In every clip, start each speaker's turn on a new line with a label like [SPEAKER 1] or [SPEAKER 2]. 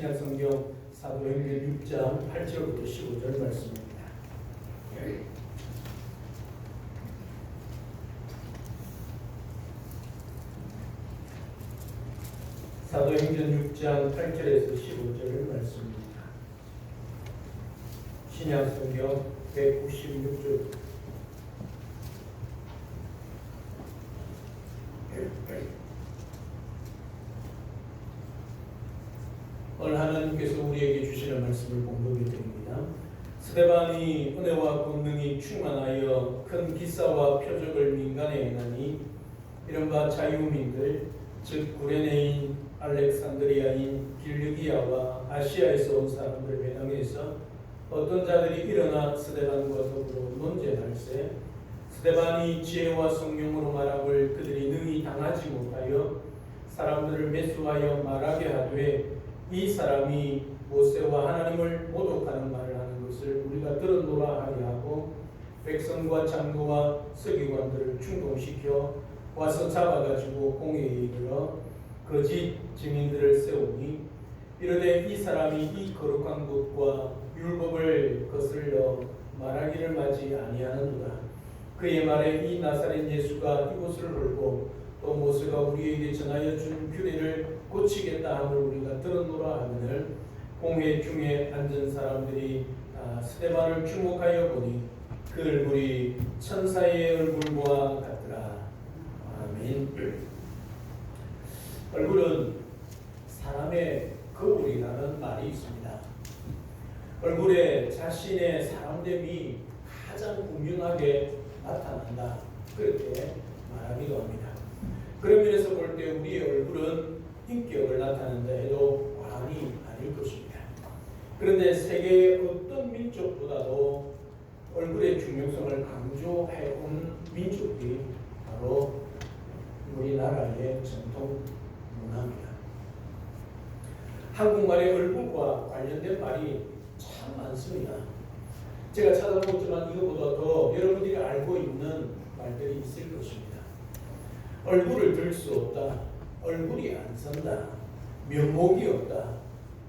[SPEAKER 1] 신약성경 사도행전 6장 8절부터 15절 말씀입니다. 사도행전 6장 8절에서 15절 말씀입니다. 신약성경 196쪽. 오늘 하나님께서 우리에게 주시는 말씀을 공독해 드립니다. 스데반이 은혜와 권능이 충만하여 큰 기사와 표적을 민간에 행하니 이른바 자유민들 즉 구레네인 알렉산드리아인 길르기아와 아시아에서 온 사람들 회당에서 어떤 자들이 일어나 스데반과 더불어 논쟁할세 스데반이 지혜와 성령으로 말함을 그들이 능히 당하지 못하여 사람들을 매수하여 말하게 하되 이 사람이 모세와 하나님을 모독하는 말을 하는 것을 우리가 들었노라 하게 하고 백성과 장로와 서기관들을 충동시켜 와서 잡아가지고 공회에 이르러 거짓 증인들을 세우니 이르되 이 사람이 이 거룩한 곳과 율법을 거슬러 말하기를 마지 아니하는도다. 그의 말에 이 나사렛 예수가 이곳을 헐고 또 모세가 우리에게 전하여 준 규례를 고치겠다 함을 우리가 들었노라 하면을 공회 중에 앉은 사람들이 스데반을 주목하여 보니 그 얼굴이 천사의 얼굴과 같더라. 아멘. 얼굴은 사람의 거울이라는 말이 있습니다. 얼굴에 자신의 사람됨이 가장 분명하게 나타난다. 그렇게 말하기도 합니다. 그런 면에서 볼 때 우리의 얼굴은 인격을 나타낸다 해도 과언이 아닐 것입니다. 그런데 세계의 어떤 민족보다도 얼굴의 중요성을 강조해온 민족이 바로 우리나라의 전통 문화입니다. 한국말의 얼굴과 관련된 말이 참 많습니다. 제가 찾아보지만 이거보다 더 여러분들이 알고 있는 말들이 있을 것입니다. 얼굴을 들 수 없다. 얼굴이 안 선다. 면목이 없다.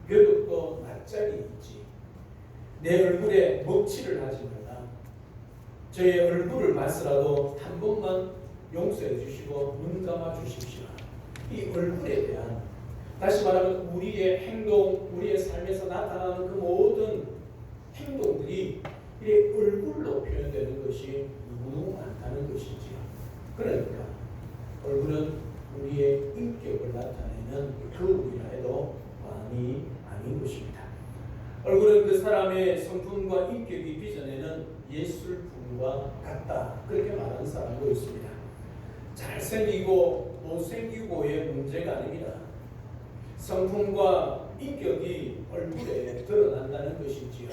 [SPEAKER 1] 벼룩도 낯짝이 있지. 내 얼굴에 먹칠을 하지 말라. 저의 얼굴을 봤으라도 한 번만 용서해 주시고 눈 감아 주십시오. 이 얼굴에 대한 다시 말하면 우리의 행동, 우리의 삶에서 나타나는 그 모든 행동들이 이 얼굴로 표현되는 것이 너무 많다는 것이지요. 그러니까 얼굴은 우리의 인격을 나타내는 거울이라 해도 과언이 아닌 것입니다. 얼굴은 그 사람의 성품과 인격이 빚어내는 예술품과 같다. 그렇게 말하는 사람도 있습니다. 잘생기고 못생기고의 문제가 아닙니다. 성품과 인격이 얼굴에 드러난다는 것이지요.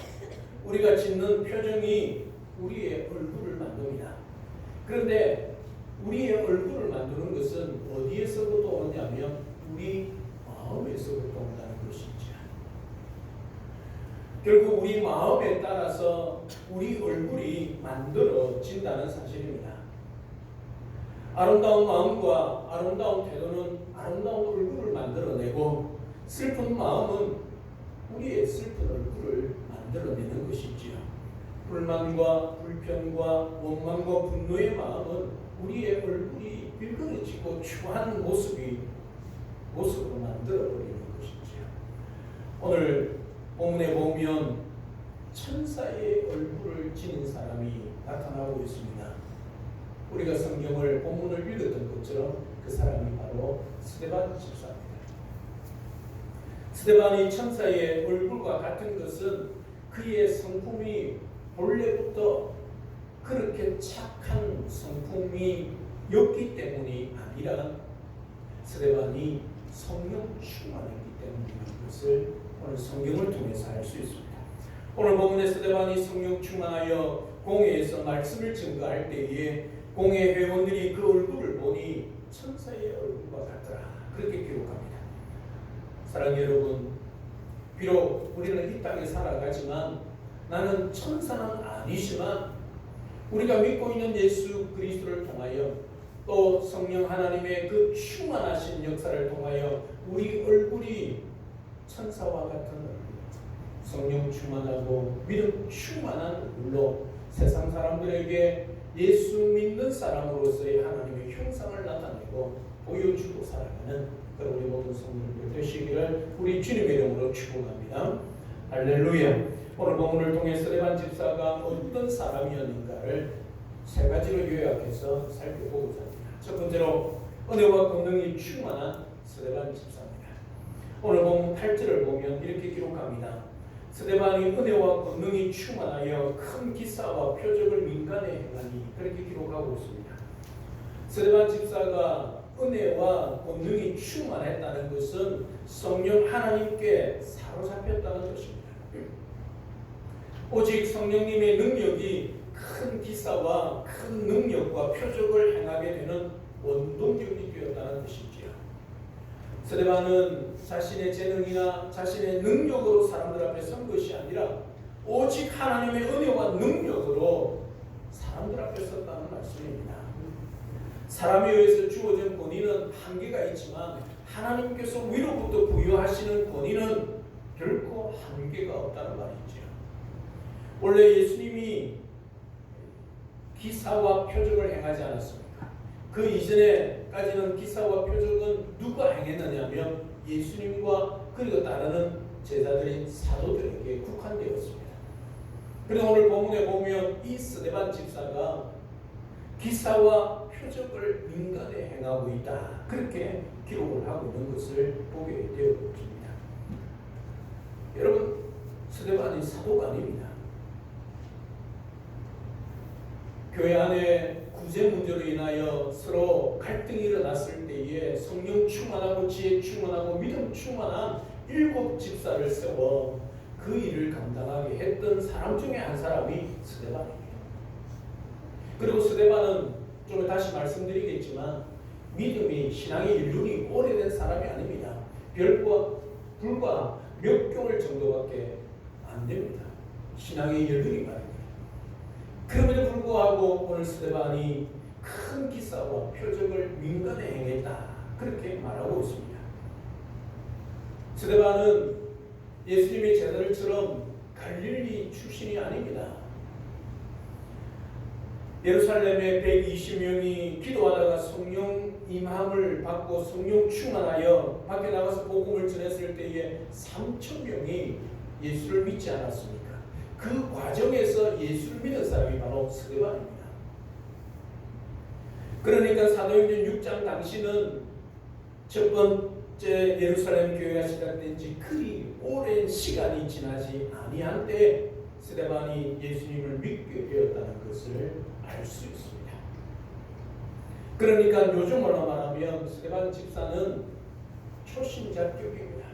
[SPEAKER 1] 우리가 짓는 표정이 우리의 얼굴을 만듭니다. 그런데 우리의 얼굴을 만드는 것은 어디에서부터 오냐면 우리 마음에서부터 온다는 것이죠. 결국 우리 마음에 따라서 우리 얼굴이 만들어진다는 사실입니다. 아름다운 마음과 아름다운 태도는 아름다운 얼굴을 만들어내고 슬픈 마음은 우리의 슬픈 얼굴을 만들어내는 것이지요. 불만과 불평과 원망과 분노의 마음은 우리의 얼굴이 일그러지고 추한 모습으로 만들어버리는 것이지요. 오늘 본문에 보면 천사의 얼굴을 지닌 사람이 나타나고 있습니다. 우리가 성경을 본문을 읽었던 것처럼 그 사람이 바로 스데반 집사입니다. 스데반이 천사의 얼굴과 같은 것은 그의 성품이 본래부터 그렇게 착한 성품이었기 때문이 아니라 스데반이 성령 충만했기 때문이라는 것을 오늘 성경을 통해서 알 수 있습니다. 오늘 본문에 스데반이 성령 충만하여 공회에서 말씀을 증거할 때에 공회 회원들이 그 얼굴을 보니 천사의 얼굴과 같더라. 그렇게 기록합니다. 사랑하는 여러분, 비록 우리는 이 땅에 살아가지만 나는 천사는 아니지만 우리가 믿고 있는 예수 그리스도를 통하여 또 성령 하나님의 그 충만하신 역사를 통하여 우리 얼굴이 천사와 같은 얼굴, 성령 충만하고 믿음 충만한 얼굴로 세상 사람들에게 예수 믿는 사람으로서의 하나님의 형상을 나타내고 보여주고 살아가는 그런 우리 모든 성도들 되시기를 우리 주님의 이름으로 축복합니다. 할렐루야. 오늘 본문을 통해 스데반 집사가 어떤 사람이었는가를 세 가지로 요약해서 살펴보고자 합니다. 첫 번째로 은혜와 권능이 충만한 스데반 집사입니다. 오늘 본문 8절을 보면 이렇게 기록합니다. 스데반이 은혜와 권능이 충만하여 큰 기사와 표적을 민간에 행하니, 그렇게 기록하고 있습니다. 스데반 집사가 은혜와 권능이 충만했다는 것은 성령 하나님께 사로잡혔다는 것입니다. 오직 성령님의 능력이 큰 기사와 큰 능력과 표적을 행하게 되는 원동력이 되었다는 것이지요. 스데반은 자신의 재능이나 자신의 능력으로 사람들 앞에 선 것이 아니라 오직 하나님의 은혜와 능력으로 사람들 앞에 섰다는 말씀입니다. 사람에 의해서 주어진 권위는 한계가 있지만 하나님께서 위로부터 부여하시는 권위는 결코 한계가 없다는 말이죠. 원래 예수님이 기사와 표적을 행하지 않았습니까? 그 이전에까지는 기사와 표적은 누가 행했느냐면 예수님과 그리고 따르는 제자들인 사도들에게 국한되었습니다. 그런데 오늘 본문에 보면 이 스데반 집사가 기사와 표적을 민간에 행하고 있다, 그렇게 기록을 하고 있는 것을 보게 되었습니다. 여러분, 스데반이 사도가 아닙니다. 교회 안에 구제 문제로 인하여 서로 갈등이 일어났을 때에 성령 충만하고 지혜 충만하고 믿음 충만한 7 집사를 세워 그 일을 감당하게 했던 사람 중에 한 사람이 스데반입니다. 그리고 스데반은 좀 다시 말씀드리겠지만 믿음이, 신앙의 연륜이 오래된 사람이 아닙니다. 불과 몇 개월 정도밖에 안 됩니다. 신앙의 연륜이 말입니다. 그럼에도 불구하고 오늘 스데반이 큰 기사와 표적을 민간에 행했다, 그렇게 말하고 있습니다. 스데반은 예수님의 제자들처럼 갈릴리 출신이 아닙니다. 예루살렘에 120명이 기도하다가 성령 임함을 받고 성령 충만하여 밖에 나가서 복음을 전했을 때에 3,000명이 예수를 믿지 않았습니까? 그 과정에서 예수를 믿은 사람이 바로 스데반입니다. 그러니까 사도행전 6장 당시는 첫 번째 예루살렘 교회가 시작된 지 그리 오랜 시간이 지나지 아니한 때 스데반이 예수님을 믿게 되었다는 것을 알 수 있습니다. 그러니까 요즘으로 말하면 스데반 집사는 초신자격입니다.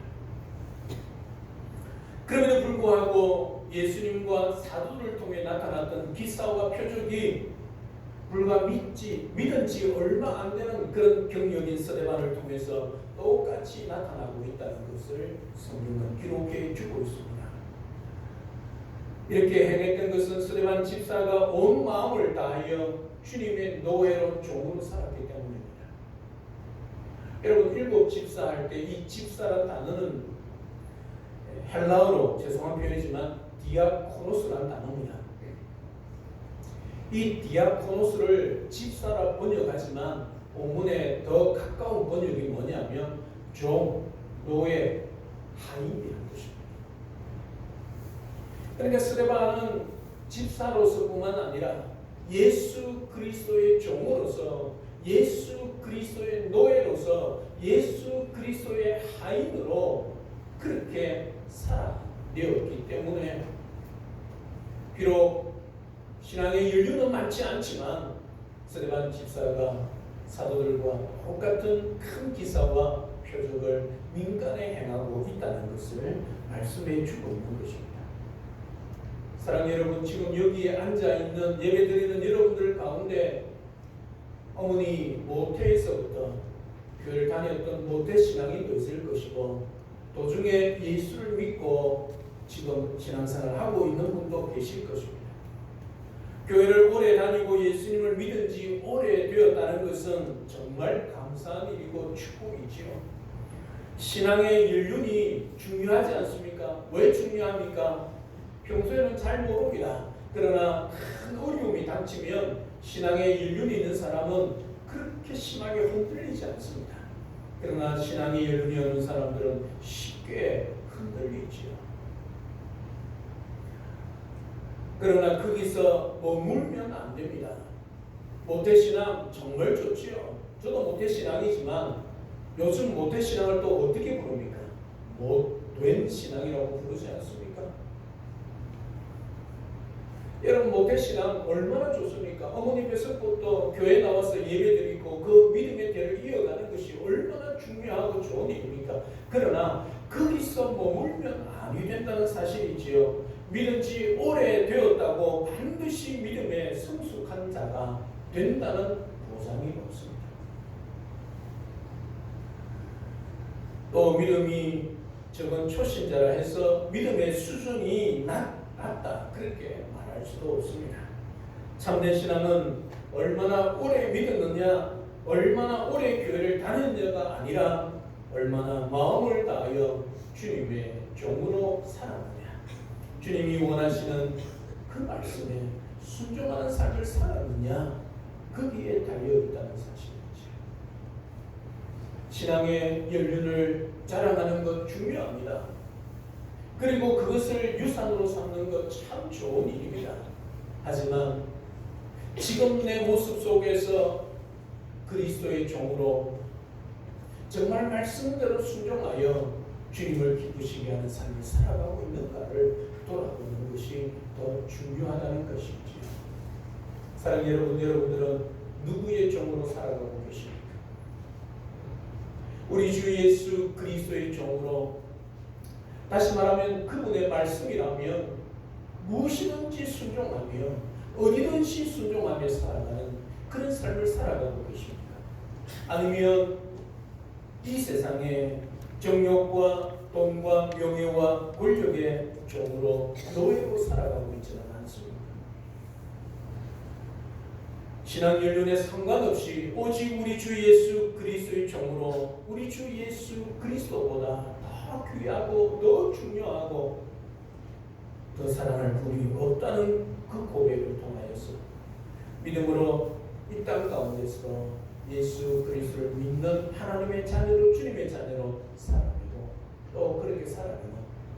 [SPEAKER 1] 그럼에도 불구하고 예수님과 사도를 통해 나타났던 기사와 표적이 불과 믿은 지 얼마 안 되는 그런 경력인 스데반을 통해서 똑같이 나타나고 있다는 것을 성경은 기록해 주고 있습니다. 이렇게 행했던 것은 스데반 집사가 온 마음을 다하여 주님의 노예로 종으로 살았기 때문입니다. 여러분, 7 집사 할 때 이 집사란 단어는 헬라어로, 죄송한 표현이지만 디아코노스라는 단어입니다. 이 디아코노스를 집사라 번역하지만 본문에 더 가까운 번역이 뭐냐면 종, 노예, 하인이라는 것입니다. 그러니까 스데반은 집사로서뿐만 아니라 예수 그리스도의 종으로서, 예수 그리스도의 노예로서, 예수 그리스도의 하인으로 그렇게 살아내었기 때문에 비록 신앙의 연륜은 많지 않지만 스데반 집사가 사도들과 똑같은 큰 기사와 표적을 민간에 행하고 있다는 것을 말씀해 주고 있는 것입니다. 사랑하는 여러분, 지금 여기에 앉아있는 예배드리는 여러분들 가운데 어머니 모태에서부터 교회를 다녔던 모태 신앙인도 있을 것이고 도중에 예수를 믿고 지금 신앙생활을 하고 있는 분도 계실 것입니다. 교회를 오래 다니고 예수님을 믿은 지 오래 되었다는 것은 정말 감사한 일이고 축복이지요. 신앙의 연륜이 중요하지 않습니까? 왜 중요합니까? 평소에는 잘 모릅니다. 그러나 큰 어려움이 닥치면 신앙의 연륜이 있는 사람은 그렇게 심하게 흔들리지 않습니다. 그러나 신앙의 연륜이 없는 사람들은 쉽게 흔들리지요. 그러나 거기서 머물면 안 됩니다. 모태신앙 정말 좋지요. 저도 모태신앙이지만 요즘 모태신앙을 또 어떻게 부릅니까? 못된 신앙이라고 부르지 않습니까? 여러분 모태신앙 얼마나 좋습니까? 어머니 뱃속부터 교회 나와서 예배드리고 그 믿음의 대를 이어가는 것이 얼마나 중요하고 좋은 일입니까? 그러나 거기서 머물면 아니 된다는 사실이지요. 믿은 지 오래되었다고 반드시 믿음에 성숙한 자가 된다는 보장이 없습니다. 또 믿음이 적은 초신자라 해서 믿음의 수준이 낮다 그렇게 말할 수도 없습니다. 참된 신앙은 얼마나 오래 믿었느냐, 얼마나 오래 교회를 다녔느냐가 아니라 얼마나 마음을 다하여 주님의 종으로 살았느냐, 주님이 원하시는 그 말씀에 순종하는 삶을 살았느냐, 거기에 달려있다는 사실이죠. 신앙의 연륜을 자랑하는 것 중요합니다. 그리고 그것을 유산으로 삼는 것 참 좋은 일입니다. 하지만 지금 내 모습 속에서 그리스도의 종으로 정말 말씀대로 순종하여 주님을 기쁘시게 하는 삶을 살아가고 있는가를 돌아보는 것이 더 중요하다는 것이지요. 사랑하는 여러분, 여러분들은 누구의 종으로 살아가고 계십니까? 우리 주 예수 그리스도의 종으로, 다시 말하면 그분의 말씀이라면 무엇이든지 순종하며 어디든지 순종하며 살아가는 그런 삶을 살아가고 계십니까? 아니면 이 세상에 정욕과 돈과 명예와 권력의 종으로 노예로 살아가고 있지는 않습니다. 신앙 연륜에 상관없이 오직 우리 주 예수 그리스도의 종으로 우리 주 예수 그리스도보다 더 귀하고 더 중요하고 더 사랑할 분이 없다는 그 고백을 통하여서 믿음으로 이 땅 가운데서 예수 그리스도를 믿는 하나님의 자녀로, 주님의 자녀로 살아가고 또 그렇게 살아가는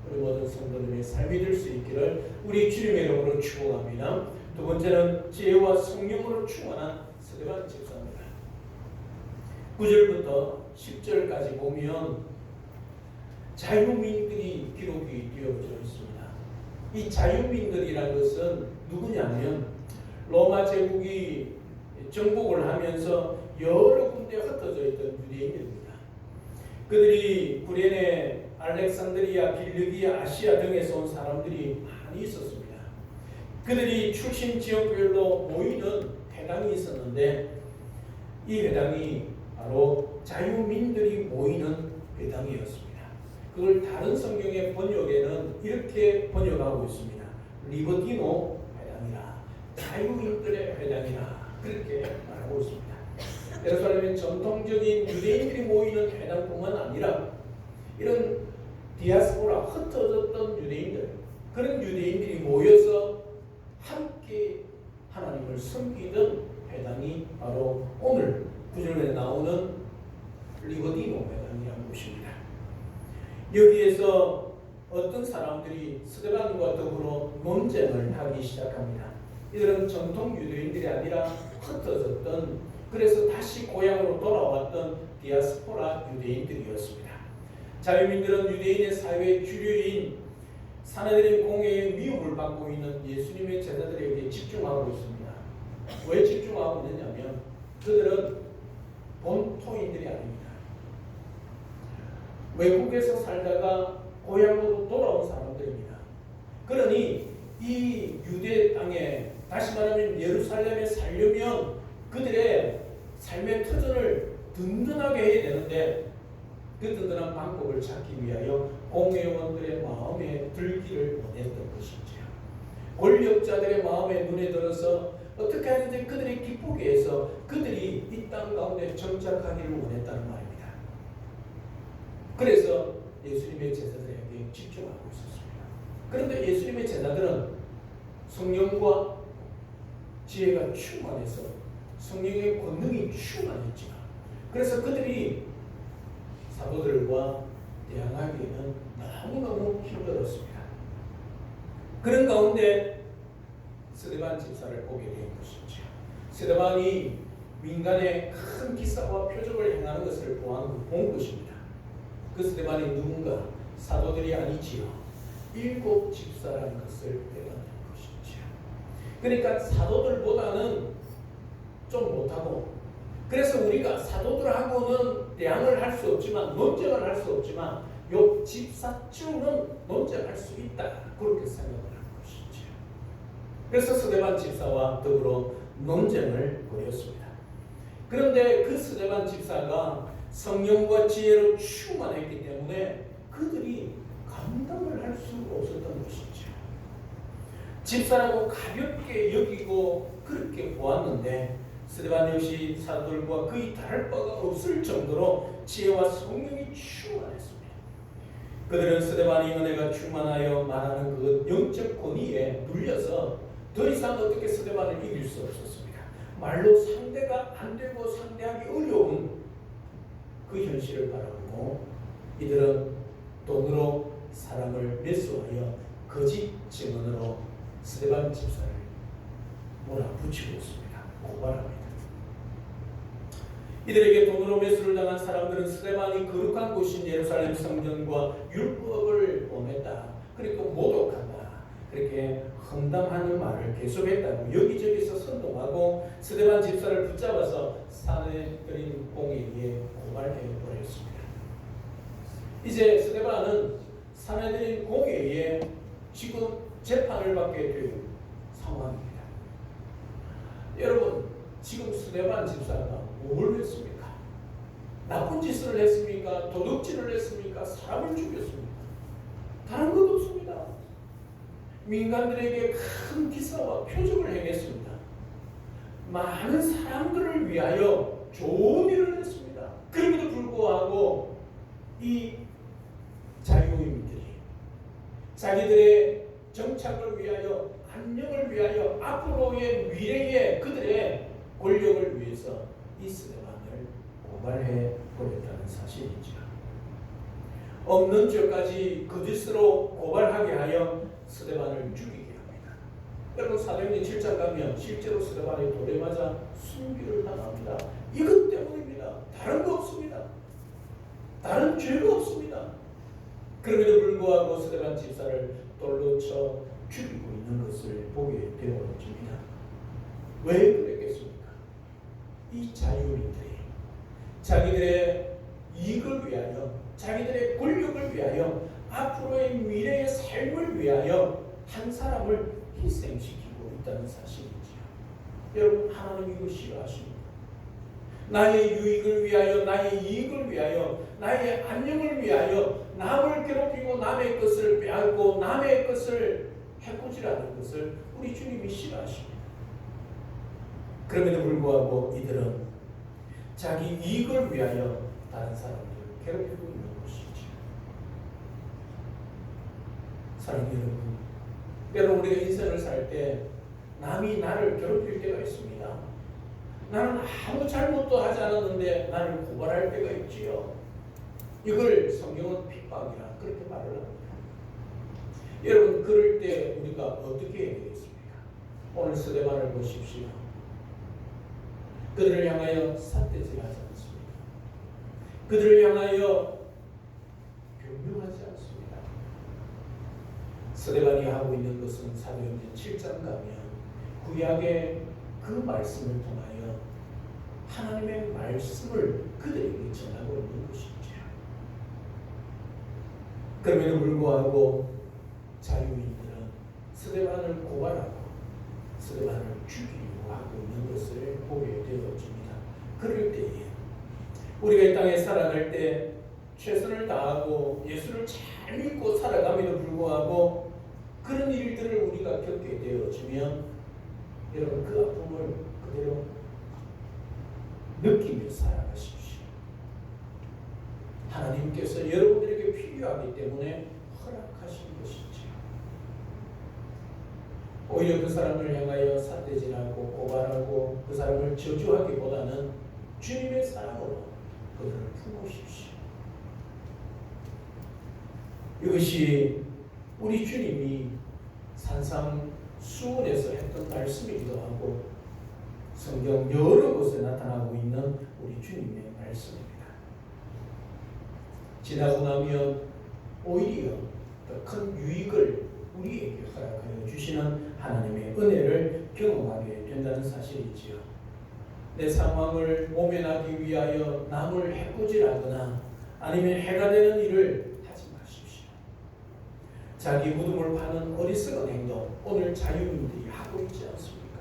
[SPEAKER 1] 우리 모든 성도님의 삶이 될 수 있기를 우리 주님의 이름으로 축원합니다. 두 번째는 지혜와 성령으로 충만한 스데반 집사입니다. 9절부터 10절까지 보면 자유민들이 기록이 되어져 있습니다. 이 자유민들이라는 것은 누구냐면 로마 제국이 정복을 하면서 여러 군데 흩어져 있던 유대인들입니다. 그들이 구레네, 알렉산드리아, 빌리기아, 아시아 등에서 온 사람들이 많이 있었습니다. 그들이 출신 지역별로 모이는 회당이 있었는데 이 회당이 바로 자유민들이 모이는 회당이었습니다. 그걸 다른 성경의 번역에는 이렇게 번역하고 있습니다. 리버티노 회당이라, 자유민들의 회당이라 그렇게 말하고 있습니다. 예루살렘의 전통적인 유대인들이 모이는 회당뿐만 아니라 이런 디아스포라, 흩어졌던 유대인들, 그런 유대인들이 모여서 함께 하나님을 섬기던 회당이 바로 오늘 구절에 나오는 리버디노 회당이라는 곳입니다. 여기에서 어떤 사람들이 스데반과 더불어 논쟁을 하기 시작합니다. 이들은 전통 유대인들이 아니라 흩어졌던, 그래서 다시 고향으로 돌아왔던 디아스포라 유대인들이었습니다. 자유민들은 유대인의 사회의 주류인 사내들의 공회의 미움을 받고 있는 예수님의 제자들에게 집중하고 있습니다. 왜 집중하고 있느냐면 그들은 본토인들이 아닙니다. 외국에서 살다가 고향으로 돌아온 사람들입니다. 그러니 이 유대 땅에, 다시 말하면 예루살렘에 살려면 그들의 삶의 터전을 든든하게 해야 되는데 그 든든한 방법을 찾기 위하여 공회원들의 마음에 들기를 원했던 것이지요. 권력자들의 마음에 눈에 들어서 어떻게 하든지 그들이 기쁘게 해서 그들이 이 땅 가운데 정착하기를 원했다는 말입니다. 그래서 예수님의 제자들에게 집중하고 있었습니다. 그런데 예수님의 제자들은 성령과 지혜가 충만해서 성령의 권능이 충만했지만, 그래서 그들이 사도들과 대항하기에는 너무너무 힘들었습니다. 그런 가운데 스데반 집사를 보게 된 것이죠. 스데반이 민간에 큰 기사와 표적을 행하는 것을 본 것입니다. 그 스데반이 누군가? 사도들이 아니지요. 7 집사라는 것을 배워낸 것이죠. 그러니까 사도들보다는 좀 못하고, 그래서 우리가 사도들하고는 대항을 할 수 없지만, 논쟁을 할 수 없지만 요 집사쯤은 논쟁할 수 있다, 그렇게 생각을 한 것이죠. 그래서 스데반 집사와 더불어 논쟁을 벌였습니다. 그런데 그 스데반 집사가 성령과 지혜로 충만했기 때문에 그들이 감당을 할 수 없었던 것이죠. 집사라고 가볍게 여기고 그렇게 보았는데, 스데반 역시 사도들과 거의 다를 바가 없을 정도로 지혜와 성령이 충만했습니다. 그들은 스데반이 은혜가 충만하여 말하는 그 영적 권위에 눌려서 더 이상 어떻게 스데반을 이길 수 없었습니다. 말로 상대가 안 되고 상대하기 어려운 그 현실을 바라보고 이들은 돈으로 사람을 매수하여 거짓 증언으로 스데반 집사를 몰아붙이고 있습니다. 고발합니다. 이들에게 돈으로 매수를 당한 사람들은 스데반이 거룩한 곳인 예루살렘 성전과 율법을 범했다, 그리고 모독한다, 그렇게 험담하는 말을 계속했다고 여기저기서 선동하고 스데반 집사를 붙잡아서 사내들인 공회에 고발해 버렸습니다. 이제 스데반은 사내들인 공회에 지금 재판을 받게 될 상황입니다. 여러분, 지금 스데반 집사가 뭘 했습니까? 나쁜 짓을 했습니까? 도둑질을 했습니까? 사람을 죽였습니까? 다른 것 없습니다. 민간들에게 큰 기사와 표적을 행했습니다. 많은 사람들을 위하여 좋은 일을 했습니다. 그럼에도 불구하고 이 자유인들이 자기들의 정착을 위하여, 안녕을 위하여, 앞으로의 미래의 그들의 권력을 위해서 이 스데반을 고발해 버렸다는 사실이죠. 없는 죄까지 거짓으로 고발하게 하여 스데반을 죽이게 합니다. 여러분, 사도행전 7장 가면 실제로 스데반이 돌에 맞아 순교를 당합니다. 이것 때문입니다. 다른 거 없습니다. 다른 죄가 없습니다. 그럼에도 불구하고 스데반 집사를 돌로 쳐 죽이고 있는 것을 보게 되어집니다. 왜 그랬겠습니까? 이 자유인들이 자기들의 이익을 위하여, 자기들의 권력을 위하여, 앞으로의 미래의 삶을 위하여 한 사람을 희생시키고 있다는 사실이지요. 여러분, 하나님 이거 싫어하십니다. 나의 유익을 위하여, 나의 이익을 위하여, 나의 안녕을 위하여 남을 괴롭히고 남의 것을 빼앗고 남의 것을 해코지라는 것을 우리 주님이 싫어하십니다. 그럼에도 불구하고 이들은 자기 이익을 위하여 다른 사람들을 괴롭히고 있는 것이죠. 사랑하는 여러분, 우리가 인생을 살 때 남이 나를 괴롭힐 때가 있습니다. 나는 아무 잘못도 하지 않았는데 나를 고발할 때가 있지요. 이걸 성경은 핍박이라 그렇게 말을 합니다. 여러분, 그럴 때 우리가 어떻게 해야 되겠습니까? 오늘 스데반을 보십시오. 그들을 향하여 삿대질하지 않습니다. 그들을 향하여 변명하지 않습니다. 스데반이 하고 있는 것은 사도행전 7장 가면 구약의 그 말씀을 통하여 하나님의 말씀을 그들에게 전하고 있는 것이죠. 그럼에도 불구하고 자유인들은 스데반을 고발하고 스데반을 죽이려고 하고 있는 것을 보게 되어집니다. 그럴 때에 우리가 이 땅에 살아갈 때 최선을 다하고 예수를 잘 믿고 살아감에도 불구하고 그런 일들을 우리가 겪게 되어지면 여러분, 그 아픔을 그대로 느끼며 살아가십시오. 하나님께서 여러분들에게 필요하기 때문에 허락하신 것이지요. 오히려 그 사람을 향하여 삿대질하고 고발하고 그 사람을 저주하기보다는 주님의 사랑으로 그들을 품으십시오. 이것이 우리 주님이 산상수훈에서 했던 말씀이기도 하고 성경 여러 곳에 나타나고 있는 우리 주님의 말씀입니다. 지나고 나면 오히려 더 큰 유익을 우리에게 허락하여 주시는 하나님의 은혜를 경험하게 된다는 사실이지요. 내 상황을 모면하기 위하여 남을 해코지하거나 아니면 해가 되는 일을 하지 마십시오. 자기 무덤을 파는 어리석은 행동, 오늘 자유인들이 하고 있지 않습니까?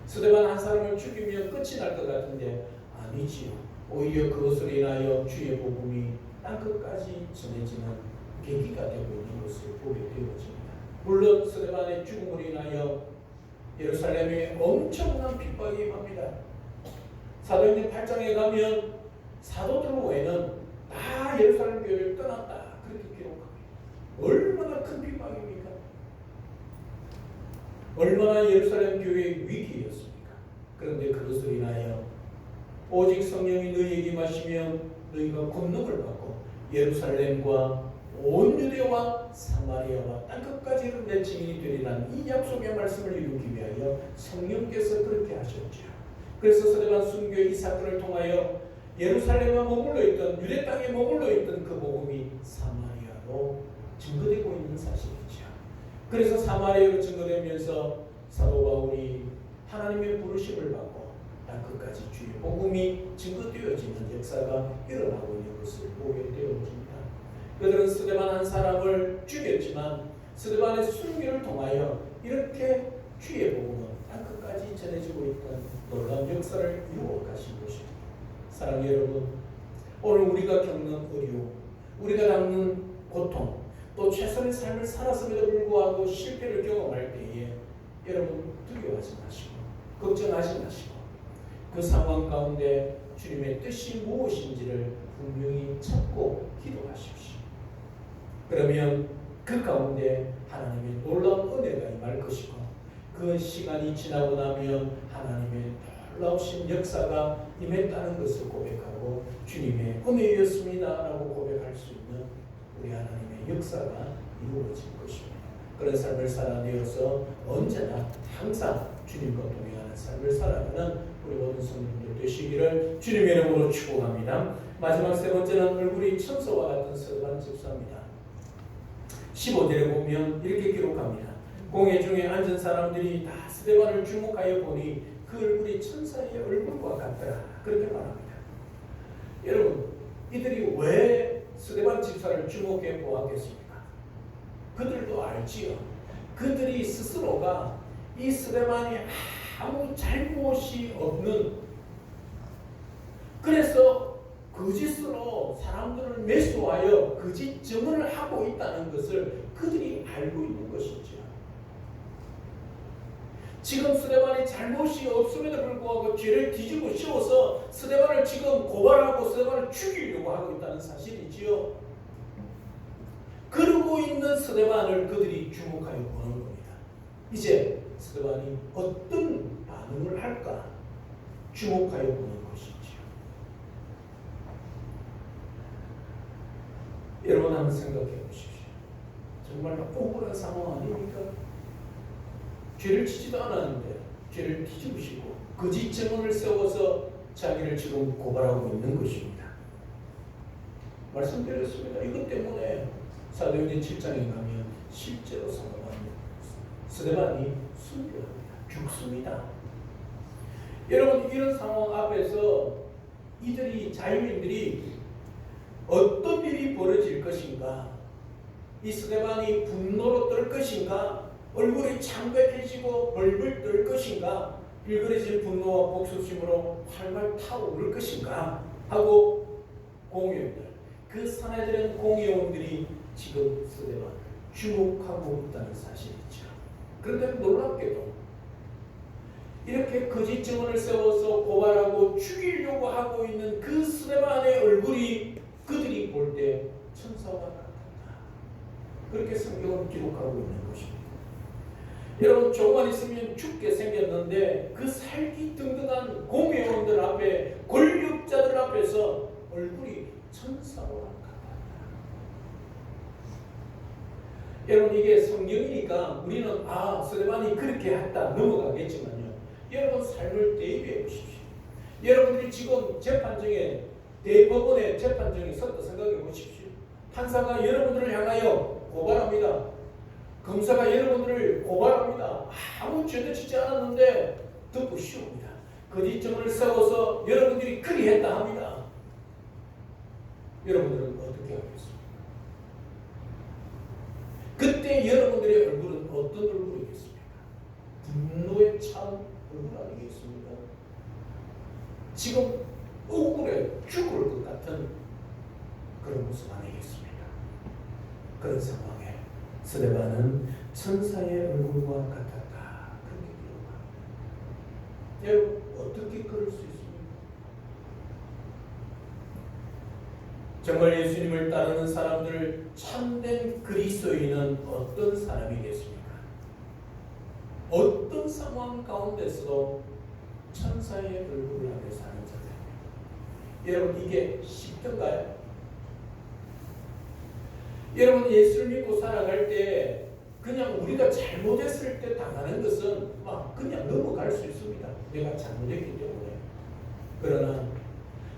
[SPEAKER 1] 스데반 한 사람을 죽이면 끝이 날 것 같은데 아니지요. 오히려 그것으로 인하여 주의 복음이 땅끝까지 전해지는 계기가 되고 있는 것을 보게 되어집니다. 물론 스데반의 죽음으로 인하여 예루살렘에 엄청난 핍박이 임합니다. 사도행전 8장에 가면 사도들 외에는 다 예루살렘 교회를 떠났다 그렇게 기록합니다. 얼마나 큰 핍박입니까? 얼마나 예루살렘 교회의 위기였습니까? 그런데 그것으로 인하여 오직 성령이 너희에게 임하시면 너희가 권능을 받고 예루살렘과 온 유대와 사마리아와 땅끝까지 내 증인이 되리라는 이 약속의 말씀을 이루기 위하여 성령께서 그렇게 하셨죠. 그래서 스데반 순교의 이 사건을 통하여 예루살렘에 머물러 있던 유대 땅에 머물러 있던 그 복음이 사마리아로 증거되고 있는 사실이죠. 그래서 사마리아로 증거되면서 사도 바울이 하나님의 부르심을 받고 땅끝까지 주의 복음이 증거되어지는 역사가 일어나고 있는 것을 보게 되어집니다. 그들은 스데반 한 사람을 죽였지만 스데반의 순교를 통하여 이렇게 주의 복음은 땅끝까지 전해지고 있던 놀라운 역사를 이루어 가신 것입니다. 사랑하는 여러분, 오늘 우리가 겪는 어려움, 우리가 겪는 고통, 또 최선의 삶을 살았음에도 불구하고 실패를 경험할 때에 여러분 두려워하지 마시고 걱정하지 마시고 그 상황 가운데 주님의 뜻이 무엇인지를 분명히 찾고 기도하십시오. 그러면 그 가운데 하나님의 놀라운 은혜가 임할 것이고 그 시간이 지나고 나면 하나님의 놀라우신 역사가 임했다는 것을 고백하고 주님의 은혜였습니다라고 고백할 수 있는 우리 하나님의 역사가 이루어질 것입니다. 그런 삶을 살아내어서 언제나 항상 주님과 동행하는 삶을 살아가는 우리 모든 성도들 되시기를 주님의 이름으로 축복합니다. 마지막 세 번째는 얼굴이 천사와 같은 스데반 집사입니다. 15절에 보면 이렇게 기록합니다. 공회 중에 앉은 사람들이 다 스데반을 주목하여 보니 그 얼굴이 천사의 얼굴과 같더라 그렇게 말합니다. 여러분, 이들이 왜 스데반 집사를 주목해 보았겠습니까? 그들도 알지요. 그들이 스스로가 이 스데반이 아무 잘못이 없는, 그래서 거짓으로 사람들을 매수하여 거짓 증언을 하고 있다는 것을 그들이 알고 있는 것이죠. 지금 스데반이 잘못이 없음에도 불구하고 죄를 뒤집어 씌워서 스데반을 지금 고발하고 스데반을 죽이려고 하고 있다는 사실이지요. 그러고 있는 스데반을 그들이 주목하여 보는 겁니다. 이제 스데반이 어떤 반응을 할까 주목하여 보는 것이지요. 여러분 한번 생각해 보십시오. 정말 억울한 상황 아닙니까? 죄를 지지도 않았는데 죄를 뒤집으시고 거짓 증언을 세워서 자기를 지금 고발하고 있는 것입니다. 말씀드렸습니다. 이것 때문에 사도행전 7장에 가면 실제로 스데반이 순교합니다. 죽습니다. 여러분, 이런 상황 앞에서 이들이 자유인들이 어떤 일이 벌어질 것인가? 이 스데반이 분노로 떨 것인가? 얼굴이 창백해지고 벌벌 떨 것인가? 일그러진 분노와 복수심으로 활발 타오를 것인가? 하고 공회원들, 그 사내들은 공회원들이 지금 스데반을 주목하고 있다는 사실이죠. 그런데 놀랍게도 이렇게 거짓 증언을 세워서 고발하고 죽이려고 하고 있는 그 스데반의 얼굴이 그들이 볼 때 천사와 같았다. 그렇게 성경은 기록하고 있는 것입니다. 여러분, 조금만 있으면 죽게 생겼는데 그 살기 등등한 공회원들 앞에, 권력자들 앞에서 얼굴이 천사와 같았다. 여러분, 이게 성경이니까 우리는 스데반이 그렇게 했다 넘어가겠지만요, 여러분 삶을 대입해 보십시오. 여러분들이 지금 재판정에, 대법원의 재판정에 섰다 생각해 보십시오. 판사가 여러분들을 향하여 고발합니다. 검사가 여러분들을 고발합니다. 아무 죄도 짓지 않았는데 듣고 쉬웁니다. 거짓증을 세워서 여러분들이 그리했다 합니다. 여러분들은 어떻게 하겠습니까? 그때 여러분들의 얼굴은 어떤 얼굴이겠습니까? 분노에 찬 얼굴 아니겠습니까? 지금 억울해 죽을 것 같은 그런 모습 아니겠습니까? 그런 상황에 스데반은 천사의 얼굴과 같았다. 그렇게 기록합니다. 여러분, 어떻게 그럴 수 있습니까? 정말 예수님을 따르는 사람들, 참된 그리스도인은 어떤 사람이겠습니까? 어떤 상황 가운데서도 천사의 얼굴을 하며 사는 자들입니다. 여러분, 이게 쉽던가요? 여러분, 예수를 믿고 살아갈 때 그냥 우리가 잘못했을 때 당하는 것은 막 그냥 넘어갈 수 있습니다. 내가 잘못했기 때문에. 그러나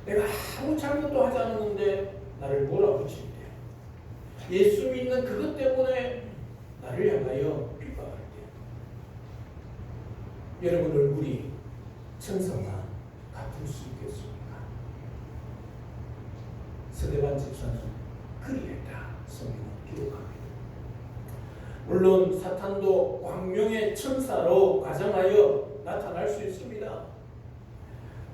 [SPEAKER 1] 내가 아무 잘못도 하지 않았는데 나를 몰아붙일 때, 예수 믿는 그것 때문에 나를 향하여 비방할 때, 여러분 얼굴이 천사와 같을 수 있겠습니까? 스데반 집사는 그리했다. 성경은 기록합니다. 물론 사탄도 광명의 천사로 가정하여 나타날 수 있습니다.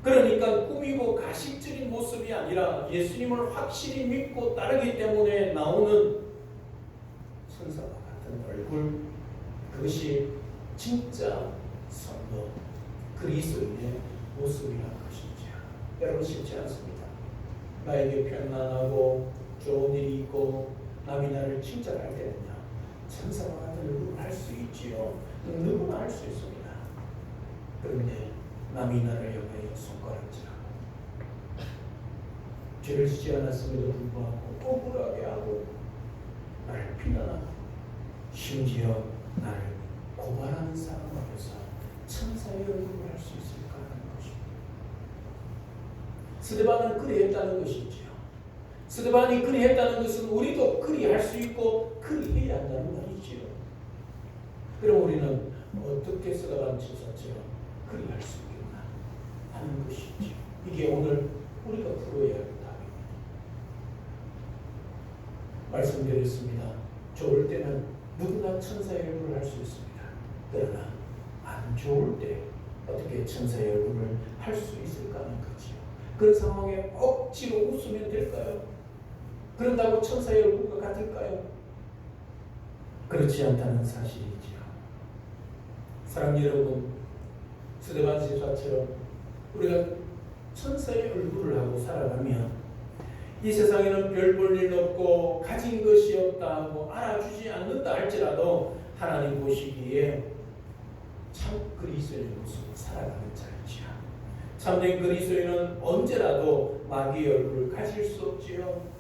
[SPEAKER 1] 그러니까 꾸미고 가식적인 모습이 아니라 예수님을 확실히 믿고 따르기 때문에 나오는 천사와 같은 얼굴, 그것이 진짜 성도 그리스도인의 모습이라는 것이죠. 여러분, 쉽지 않습니다. 나에게 편안하고 좋은 일이 있고 남이 나를 칭찬할 때는요, 천사와 같은 얼굴을 할 수 있지요. 누구나 할 수 있습니다. 그런데 남이 나를 향하여 손가락질하고 죄를 지지 않았음에도 불구하고 억울하게 하고 나를 비난하고 심지어 나를 고발하는 사람 앞에서 천사의 얼굴을 할 수 있을까 하는 것입니다. 스데반은 그리했다는 것이지요. 스데반이 그리했다는 것은 우리도 그리할 수 있고 그리해야 한다는 말이지요. 그럼 우리는 어떻게 스데반 집사처럼 그리할 수 있겠나 하는 것이지요. 이게 오늘 우리가 풀어야 할 답입니다. 말씀드렸습니다. 좋을 때는 누구나 천사의 얼굴을 할 수 있습니다. 그러나 안 좋을 때 어떻게 천사의 얼굴을 할 수 있을까 하는 거지요. 그런 상황에 억지로 웃으면 될까요? 그런다고 천사의 얼굴과 같을까요? 그렇지 않다는 사실이지요. 사랑하는 여러분, 스데반 집사처럼 우리가 천사의 얼굴을 하고 살아가면 이 세상에는 별 볼 일 없고 가진 것이 없다 하고 알아주지 않는다 할지라도 하나님 보시기에 참 그리스도의 모습으로 살아가는 자이지요. 참된 그리스도인은 언제라도 마귀의 얼굴을 가질 수 없지요.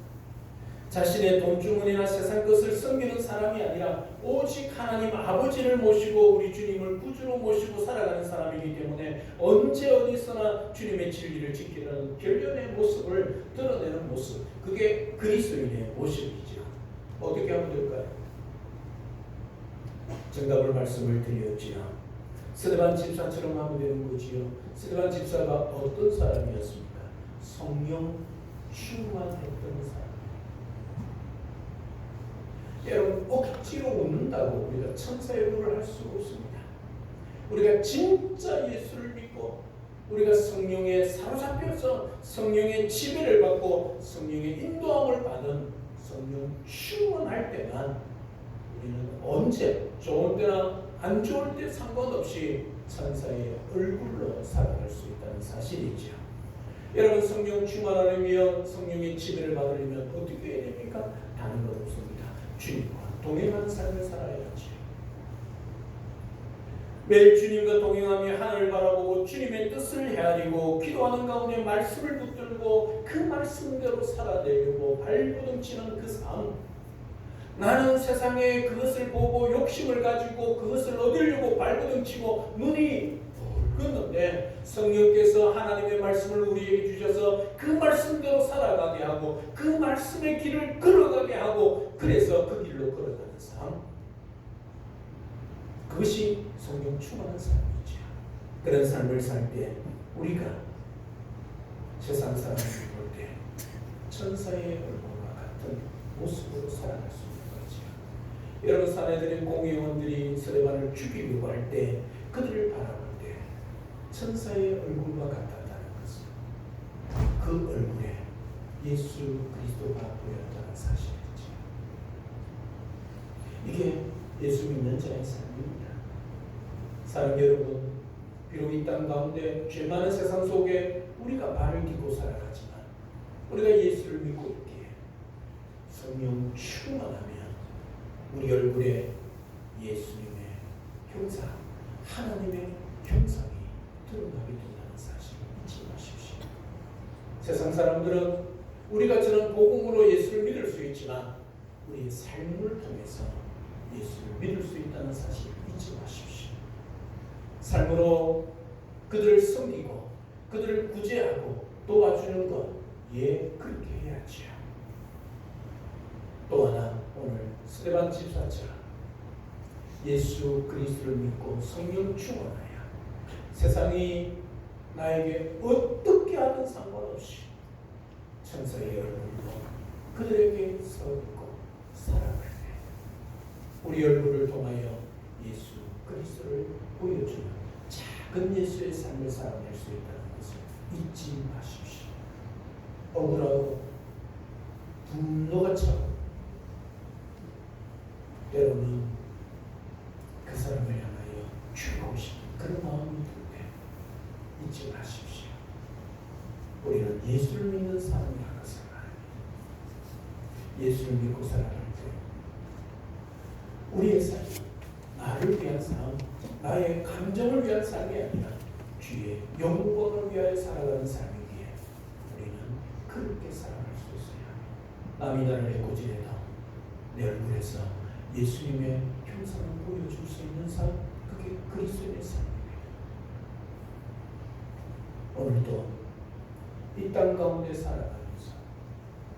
[SPEAKER 1] 자신의 돈주머니나 세상 것을 섬기는 사람이 아니라 오직 하나님 아버지를 모시고 우리 주님을 구주로 모시고 살아가는 사람이기 때문에 언제 어디서나 주님의 진리를 지키는 결연의 모습을 드러내는 모습, 그게 그리스도인의 모습이죠. 어떻게 하면 될까요? 정답을 말씀을 드렸지요. 스데반 집사처럼 하면 되는 거지요. 스데반 집사가 어떤 사람이었습니까? 성령 충만했던 사람. 여러분, 억지로 웃는다고 우리가 천사의 얼굴을 할 수 없습니다. 우리가 진짜 예수를 믿고 우리가 성령에 사로잡혀서 성령의 지배를 받고 성령의 인도함을 받은 성령 충만할 때만 우리는 언제 좋은 때나 안 좋을 때 상관없이 천사의 얼굴로 살아갈 수 있다는 사실이죠. 여러분 성령 충만하려면 성령의 지배를 받으려면 어떻게 해야 됩니까? 다른 것 없습니다. 주님과 동행하는 삶을 살아야지. 매일 주님과 동행하며 하늘을 바라보고 주님의 뜻을 헤아리고 기도하는 가운데 말씀을 붙들고 그 말씀대로 살아내려고 발부둥치는 그 삶. 나는 세상에 그것을 보고 욕심을 가지고 그것을 얻으려고 발부둥치고 눈이 붉었는데 성령께서 하나님의 말씀을 우리에게 주셔서 그 말씀대로 살아가게 하고 그 말씀의 길을 걸어가게 하고 그래서 그 길로 걸어가는 삶. 그것이 성령 충만한 삶이죠. 그런 삶을 살 때 우리가 세상 사람을 볼 때 천사의 얼굴과 같은 모습으로 살아갈 수 있는 거죠. 여러분 사내들인 공의원들이 스데반을 죽이려고 할 때 그들을 바라볼 때 천사의 얼굴과 같았다는 것은 그 얼굴에 예수 그리스도가 보였다는 사실이죠. 이게 예수 믿는 자의 삶입니다. 사랑 여러분, 비록 이 땅 가운데 죄 많은 세상 속에 우리가 발을 딛고 살아가지만 우리가 예수를 믿고 있기에 성령 충만하면 우리 얼굴에 예수님의 형상, 하나님의 형상이 드러나게 된다는 사실을 잊지 마십시오. 세상 사람들은 우리가 저는 복음으로 예수를 믿을 수 있지만 우리의 삶을 통해서 예수를 믿을 수 있다는 사실을 잊지 마십시오. 삶으로 그들을 섬기고 그들을 구제하고 도와주는 것, 그렇게 해야지요. 또 하나 오늘 스데반 집사처럼 예수 그리스도를 믿고 성령 충만하여 세상이 나에게 어떻게 하든 상관없이 천사의 얼굴로 그들에게 서 있고 살아갈 때 우리 얼굴을 통하여 예수 그리스도를 보여주는 작은 예수의 삶을 살아낼 수 있다는 것을 잊지 마십시오. 억울하고 분노가 차고 때로는 그 사람을 향하여 죽이고 싶은 그런 마음이 들 때 잊지 마십시오. 우리는 예수를 믿는 사람이라는 것을 압니다. 예수를 믿고 살아갈 때 우리의 삶은 나를 위한 삶, 나의 감정을 위한 삶이 아니라 주의 영광을 위하여 살아가는 삶이기에 우리는 그렇게 살아갈 수 있어야 합니다. 남이 나를 해코지해도 내 얼굴에서 예수님의 형상을 보여줄 수 있는 삶, 그게 그리스도의 삶입니다. 오늘도 이 땅 가운데 살아가면서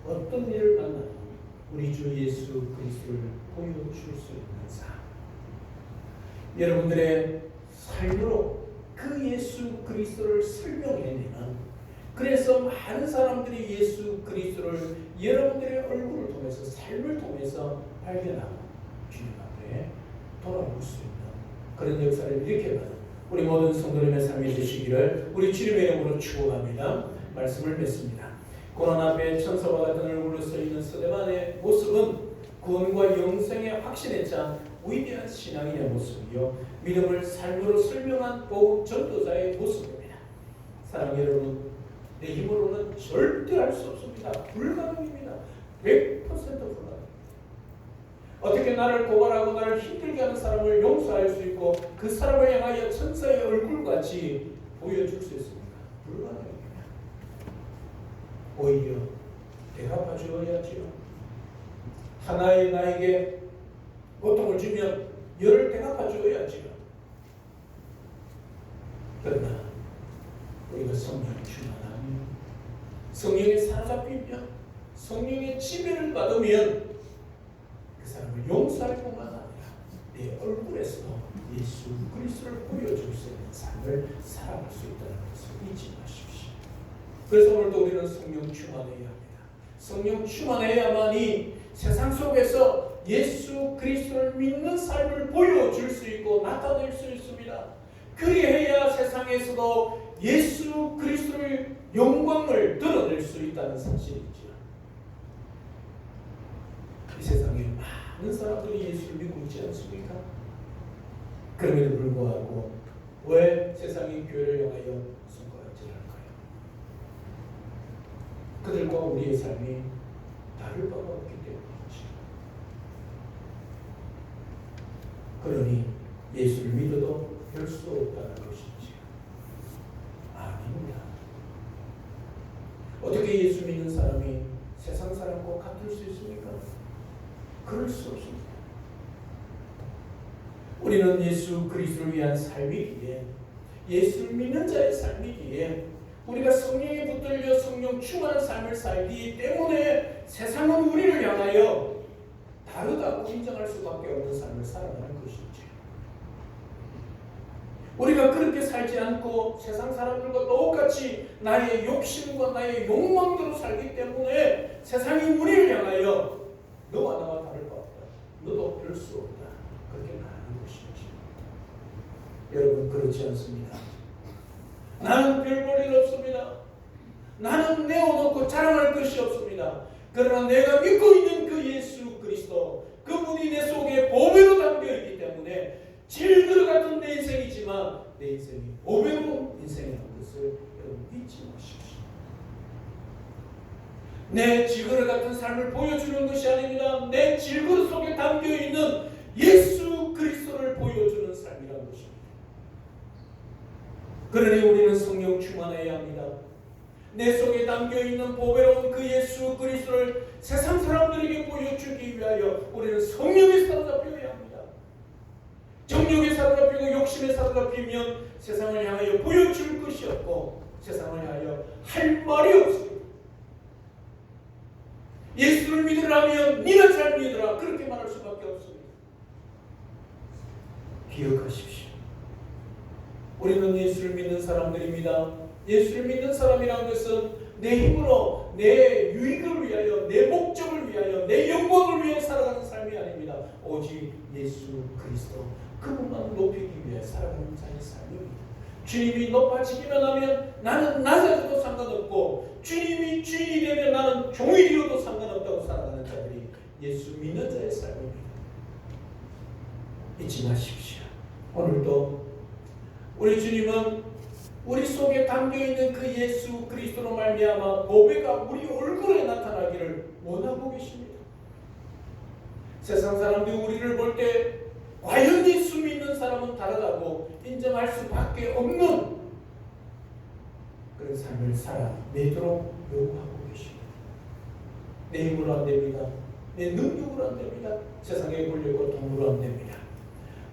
[SPEAKER 1] 어떤 일을 만나도 우리 주 예수 그리스도를 보여줄 수 있는 삶, 여러분들의 삶으로 그 예수 그리스도를 설명해내는, 그래서 많은 사람들이 예수 그리스도를 여러분들의 얼굴을 통해서 삶을 통해서 발견하고 주님 앞에 돌아올 수 있는 그런 역사를 일으켜가는 우리 모든 성도님의 삶이 되시기를 우리 주님의 이름으로 축복합니다. 말씀을 맺습니다. 고난 앞에 천사와 같은 얼굴로 서 있는 스데반의 모습은 구원과 영생의 확신에 찬 위대한 신앙인의 모습이요, 믿음을 삶으로 설명한 복음 전도자의 모습입니다. 사랑하는 여러분, 내 힘으로는 절대 할 수 없습니다. 불가능입니다. 100% 불가능. 어떻게 나를 고발하고 나를 힘들게 하는 사람을 용서할 수 있고 그 사람을 향하여 천사의 얼굴같이 보여줄 수 있습니까? 불가능입니다. 오히려 대갚아 주어야지요. 하나의 나에게 고통을 주면 열을 대갚아 주어야지요. 그러나 우리가 성령을 충만하며 성령에 사로잡히며 성령의 지배를 받으면 그 사람을 용서할 뿐만 아니라 내 얼굴에서도 예수 그리스도를 보여줄 수 있는 삶을 살아갈 수 있다는 것을 잊지 마십시오. 그래서 오늘도 우리는 성령 충만해야 합니다. 성령 충만해야만이 세상 속에서 예수 그리스도를 믿는 삶을 보여줄 수 있고 나타낼 수 있습니다. 그리해야 세상에서도 예수 그리스도의 영광을 드러낼 수 있다는 사실이죠. 이 세상에 많은 사람들이 예수를 믿고 있지 않습니까? 그럼에도 불구하고 왜 세상이 교회를 향하여 선거하지 않을까요? 그들과 우리의 삶이 다를 바가 없기 때문이지. 그러니 예수를 믿어도 별 수 없다는 것이지. 아닙니다. 어떻게 예수 믿는 사람이 세상 사람과 같을 수 있습니까? 그럴 수 없습니다. 우리는 예수 그리스도를 위한 삶이기에, 예수를 믿는 자의 삶이기에, 우리가 성령에 붙들려 성령 충만한 삶을 살기 때문에 세상은 우리를 향하여 다르다고 인정할 수밖에 없는 삶을 살아가는 것이죠. 우리가 그렇게 살지 않고 세상 사람들과 똑같이 나의 욕심과 나의 욕망대로 살기 때문에 세상이 우리를 향하여 너와 나와 다를 것 없다, 너도 별 수 없다, 그렇게 말하는 것이죠. 여러분, 그렇지 않습니다. 나는 별 볼 일 없습니다. 나는 내어놓고 자랑할 것이 없습니다. 그러나 내가 믿고 있는 그 예수 그리스도, 그분이 내 속에 보배로 담겨있기 때문에 질그릇 같은 내 인생이지만 내 인생이 보배로운 인생이라는 것을 여러분 잊지 마십시오. 내 질그릇 같은 삶을 보여주는 것이 아닙니다. 내 질그릇 속에 담겨있는 예수 그리스도를 보여주는 삶이라는 것입니다. 그러니 우리는 성령 충만해야 합니다. 내 속에 담겨있는 보배로운 그 예수 그리스도를 세상 사람들에게 보여주기 위하여 우리는 성령에 사로잡혀야 합니다. 정욕에 사로잡히고 욕심에 사로잡히면 세상을 향하여 보여줄 것이 없고 세상을 향하여 할 말이 없습니다. 예수를 믿으라면 네가 잘 믿으라, 그렇게 말할 수밖에 없습니다. 기억하십시오. 우리는 예수를 믿는 사람들입니다. 예수를 믿는 사람이라는 것은 내 힘으로 내 유익을 위하여, 내 목적을 위하여, 내 영광을 위해 살아가는 삶이 아닙니다. 오직 예수 그리스도, 그분만 높이기 위해 살아가는 자의 삶입니다. 주님이 높아지기만 하면 나는 낮아져도 상관없고, 주님이 주인이 되면 나는 종이 되어도 상관없다고 살아가는 자들이 예수 믿는 자의 삶입니다. 잊지 마십시오. 오늘도 우리 주님은 우리 속에 담겨있는 그 예수 그리스도로 말미암아 보배가 우리 얼굴에 나타나기를 원하고 계십니다. 세상 사람들이 우리를 볼 때 과연 예수 믿는 사람은 다르다고 인정할 수밖에 없는 그런 삶을 살아내도록 요구하고 계십니다. 내 힘으로 안 됩니다. 내 능력으로 안 됩니다. 세상의 권력과 돈으로 안 됩니다.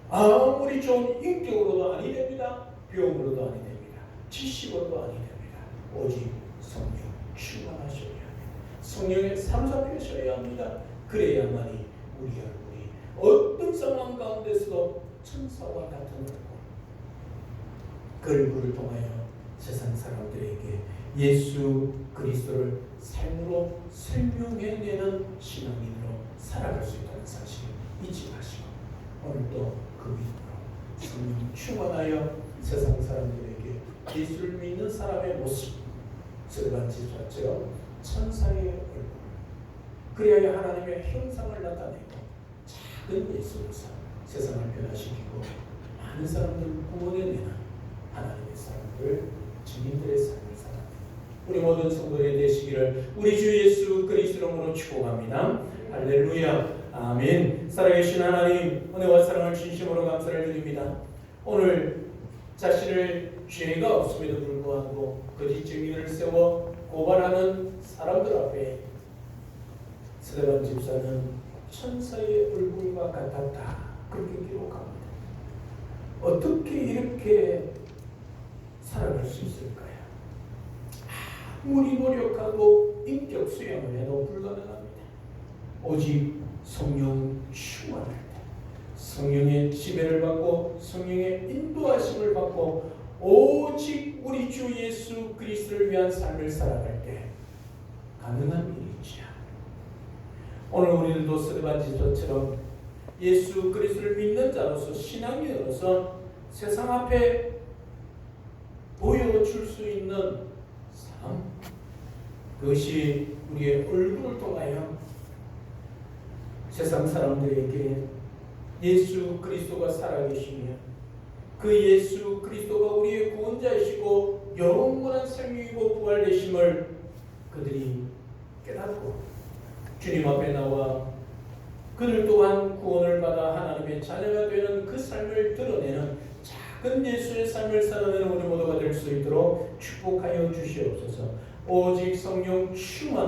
[SPEAKER 1] 아무리 좋은 인격으로도 아니 됩니다. 비용으로도 아니 됩니다. 지식으로도 아니 됩니다. 오직 성령 충만하셔야 합니다. 성령에 사로잡히셔야 합니다. 그래야만이 우리 얼굴이 어떤 상황 가운데서도 천사와 같은 얼굴, 그 얼굴을 통하여 세상 사람들에게 예수 그리스도를 삶으로 설명해내는 신앙인으로 살아갈 수 있다는 사실을 잊지 마시고 오늘도 그 믿음으로 성령 충만하여 세상 사람들에게 예수를 믿는 사람의 모습, 스데반 집사처럼 천사의 얼굴, 그리하여 하나님의 형상을 나타내고 작은 예수로서 세상을 변화시키고 많은 사람들을 구원해내는 하나님의 사람들, 증인들의 삶을 살아가는 우리 모든 성도의 되시기를 우리 주 예수 그리스도로 축복합니다. 할렐루야. 아멘. 살아계신 하나님, 은혜와 사랑을 진심으로 감사를 드립니다. 오늘 자신을 죄가 없음에도 불구하고 거짓 증인을 세워 고발하는 사람들 앞에 스데반 집사는 천사의 얼굴과 같았다, 그렇게 기록합니다. 어떻게 이렇게 살아갈 수 있을까요? 아무리 노력하고 인격 수양을 해도 불가능합니다. 오직 성령 충만할 때, 성령의 지배를 받고 성령의 인도하심을 받고 오직 우리 주 예수 그리스도를 위한 삶을 살아갈 때 가능한 일이죠. 오늘 우리들도 스데반 집사처럼 예수 그리스도를 믿는 자로서, 신앙인으로서 세상 앞에 보여줄 수 있는 삶, 그것이 우리의 얼굴을 통하여 세상 사람들에게 예수 그리스도가 살아계시며 그 예수 그리스도가 우리의 구원자이시고 영원한 생명이고 부활되심을 그 그들이 깨닫고 주님 앞에 나와 그들 또한 구원을 받아 하나님의 자녀가 되는 그 삶을 드러내는 작은 예수의 삶을 살아내는 우리 모두가 될 수 있도록 축복하여 주시옵소서. 오직 성령 충만